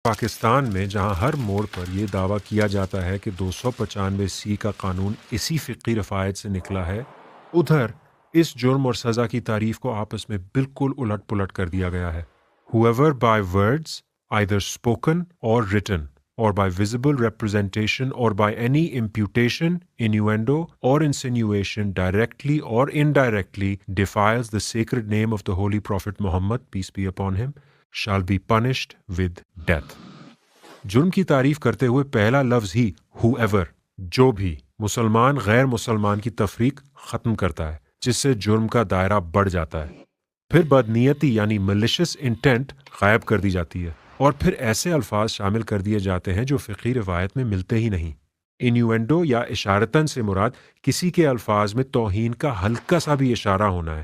پاکستان میں جہاں ہر موڑ پر یہ دعویٰ کیا جاتا ہے کہ 295 کا قانون اسی فقی رفایت سے نکلا ہے، ادھر اس جرم اور سزا کی تعریف کو آپس میں بالکل الٹ پلٹ کر دیا گیا ہے۔ Whoever by words, either spoken or written, or by visible representation or by any imputation, innuendo or insinuation directly or indirectly defiles the sacred name of the Holy Prophet Muhammad, peace be upon him, shall be punished with death۔ جرم کی تعریف کرتے ہوئے پہلا لفظ ہی whoever، جو بھی، مسلمان غیر مسلمان کی تفریق ختم کرتا ہے، جس سے جرم کا دائرہ بڑھ جاتا ہے۔ پھر بدنیتی یعنی malicious intent غائب کر دی جاتی ہے، اور پھر ایسے الفاظ شامل کر دیے جاتے ہیں جو فقہی روایت میں ملتے ہی نہیں۔ انیوینڈو یا اشارتاً سے مراد کسی کے الفاظ میں توہین کا ہلکا سا بھی اشارہ ہونا ہے،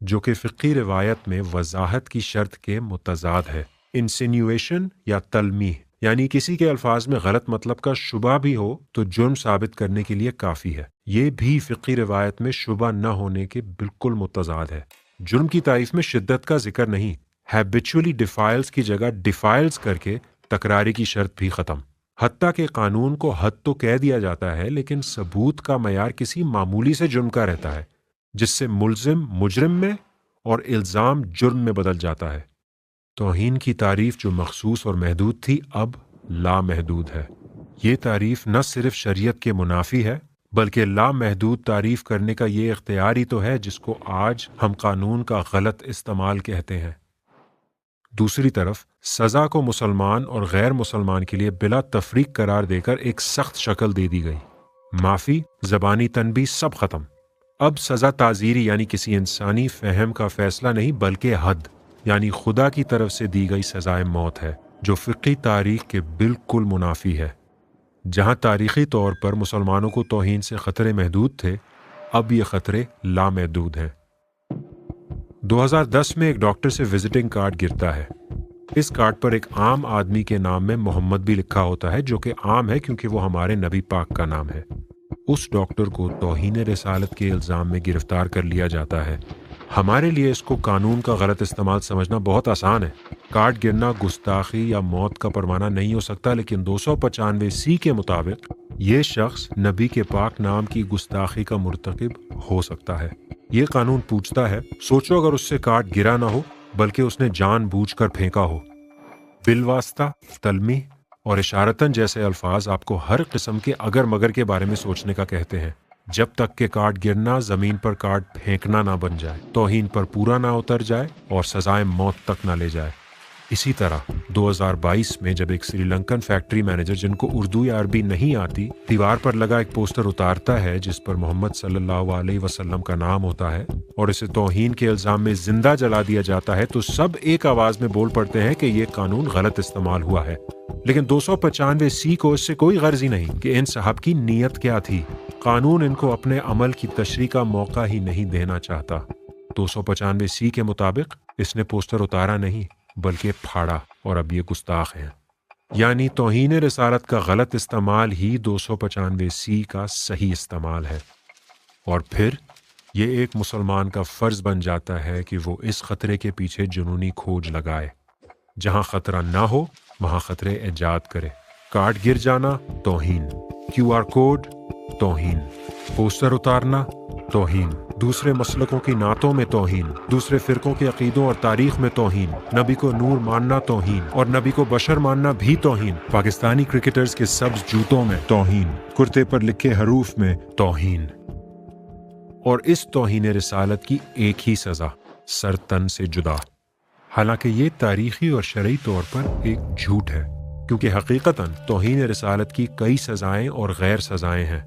جو کہ فقہی روایت میں وضاحت کی شرط کے متضاد ہے۔ انسینیویشن یا تلمیح یعنی کسی کے الفاظ میں غلط مطلب کا شبہ بھی ہو تو جرم ثابت کرنے کے لیے کافی ہے۔ یہ بھی فقہی روایت میں شبہ نہ ہونے کے بالکل متضاد ہے۔ جرم کی تعریف میں شدت کا ذکر نہیں، ہیبیچولی ڈیفائلز کی جگہ ڈیفائلز کر کے تکراری کی شرط بھی ختم۔ حتیٰ کہ قانون کو حد تو کہہ دیا جاتا ہے، لیکن ثبوت کا معیار کسی معمولی سے جرم کا رہتا ہے، جس سے ملزم مجرم میں اور الزام جرم میں بدل جاتا ہے۔ توہین کی تعریف جو مخصوص اور محدود تھی اب لامحدود ہے۔ یہ تعریف نہ صرف شریعت کے منافی ہے، بلکہ لامحدود تعریف کرنے کا یہ اختیار ہی تو ہے جس کو آج ہم قانون کا غلط استعمال کہتے ہیں۔ دوسری طرف سزا کو مسلمان اور غیر مسلمان کے لیے بلا تفریق قرار دے کر ایک سخت شکل دے دی گئی۔ معافی، زبانی تنبیہ سب ختم۔ اب سزا تعزیری یعنی کسی انسانی فہم کا فیصلہ نہیں، بلکہ حد یعنی خدا کی طرف سے دی گئی سزائے موت ہے، جو فقہی تاریخ کے بالکل منافی ہے۔ جہاں تاریخی طور پر مسلمانوں کو توہین سے خطرے محدود تھے، اب یہ خطرے لامحدود ہیں۔ 2010 میں ایک ڈاکٹر سے وزٹنگ کارڈ گرتا ہے۔ اس کارڈ پر ایک عام آدمی کے نام میں محمد بھی لکھا ہوتا ہے، جو کہ عام ہے کیونکہ وہ ہمارے نبی پاک کا نام ہے۔ اس ڈاکٹر کو توہین رسالت کے الزام میں گرفتار کر لیا جاتا ہے۔ ہمارے لیے اس کو قانون کا غلط استعمال سمجھنا بہت آسان ہے۔ کارڈ گرنا گستاخی یا موت کا پروانہ نہیں ہو سکتا، لیکن 295 کے مطابق یہ شخص نبی کے پاک نام کی گستاخی کا مرتکب ہو سکتا ہے۔ یہ قانون پوچھتا ہے، سوچو اگر اس سے کارڈ گرا نہ ہو بلکہ اس نے جان بوجھ کر پھینکا ہو۔ بالواسطہ، تلمیح اور اشارتاً جیسے الفاظ آپ کو ہر قسم کے اگر مگر کے بارے میں سوچنے کا کہتے ہیں، جب تک کہ کارڈ گرنا زمین پر کارڈ پھینکنا نہ بن جائے، توہین پر پورا نہ اتر جائے اور سزائے موت تک نہ لے جائے۔ اسی طرح 2022 میں جب ایک سری لنکن فیکٹری مینیجر جن کو اردو یا عربی نہیں آتی دیوار پر لگا ایک پوسٹر اتارتا ہے جس پر محمد صلی اللہ علیہ وسلم کا نام ہوتا ہے اور اسے توہین کے الزام میں زندہ جلا دیا جاتا ہے، تو سب ایک آواز میں بول پڑتے ہیں کہ یہ قانون غلط استعمال ہوا ہے۔ لیکن 295 کو اس سے کوئی غرض ہی نہیں کہ ان صاحب کی نیت کیا تھی۔ قانون ان کو اپنے عمل کی تشریح کا موقع ہی نہیں دینا چاہتا۔ 295 کے مطابق اس نے پوسٹر اتارا نہیں بلکہ پھاڑا، اور اب یہ گستاخ ہیں۔ یعنی توہین رسالت کا غلط استعمال ہی 295 کا صحیح استعمال ہے۔ اور پھر یہ ایک مسلمان کا فرض بن جاتا ہے کہ وہ اس خطرے کے پیچھے جنونی کھوج لگائے۔ جہاں خطرہ نہ ہو وہاں خطرے ایجاد کرے۔ کارڈ گر جانا توہین، QR کوڈ توہین، پوسٹر اتارنا توہین، دوسرے مسلکوں کی نعتوں میں توہین، دوسرے فرقوں کے عقیدوں اور تاریخ میں توہین، نبی کو نور ماننا توہین اور نبی کو بشر ماننا بھی توہین، پاکستانی کرکٹرز کے سبز جوتوں میں توہین، کرتے پر لکھے حروف میں توہین، اور اس توہین رسالت کی ایک ہی سزا، سر تن سے جدا۔ حالانکہ یہ تاریخی اور شرعی طور پر ایک جھوٹ ہے، کیونکہ حقیقتاً توہین رسالت کی کئی سزائیں اور غیر سزائیں ہیں۔